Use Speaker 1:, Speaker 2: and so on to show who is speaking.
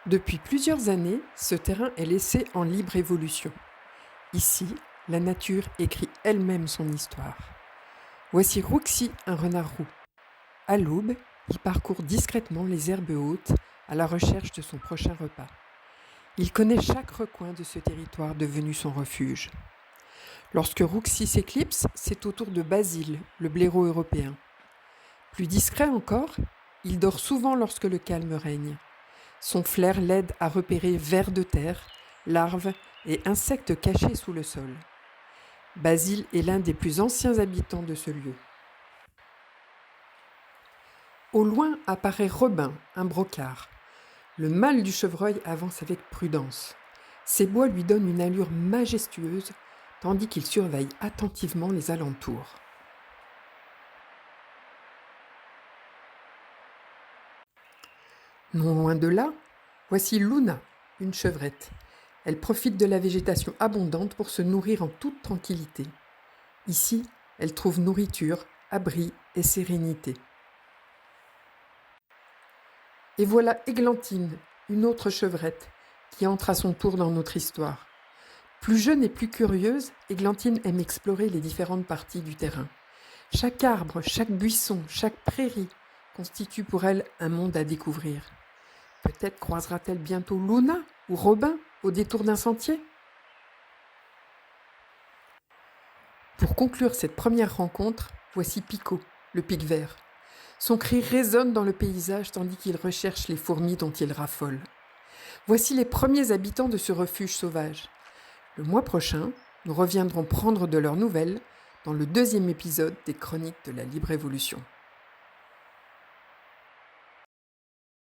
Speaker 1: Depuis plusieurs années, ce terrain est laissé en libre évolution. Ici, la nature écrit elle-même son histoire. Voici Rouxi, un renard roux. À l'aube, il parcourt discrètement les herbes hautes à la recherche de son prochain repas. Il connaît chaque recoin de ce territoire devenu son refuge. Lorsque Rouxi s'éclipse, c'est au tour de Basile, le blaireau européen. Plus discret encore, il dort souvent lorsque le calme règne. Son flair l'aide à repérer vers de terre, larves et insectes cachés sous le sol. Basile est l'un des plus anciens habitants de ce lieu. Au loin apparaît Robin, un brocard. Le mâle du chevreuil avance avec prudence. Ses bois lui donnent une allure majestueuse, tandis qu'il surveille attentivement les alentours. Non loin de là, voici Luna, une chevrette. Elle profite de la végétation abondante pour se nourrir en toute tranquillité. Ici, elle trouve nourriture, abri et sérénité. Et voilà Églantine, une autre chevrette, qui entre à son tour dans notre histoire. Plus jeune et plus curieuse, Églantine aime explorer les différentes parties du terrain. Chaque arbre, chaque buisson, chaque prairie constitue pour elle un monde à découvrir. Peut-être croisera-t-elle bientôt Luna ou Robin au détour d'un sentier. Pour conclure cette première rencontre, voici Pico, le pic vert. Son cri résonne dans le paysage tandis qu'il recherche les fourmis dont il raffole. Voici les premiers habitants de ce refuge sauvage. Le mois prochain, nous reviendrons prendre de leurs nouvelles dans le 2e épisode des Chroniques de la Libre Évolution.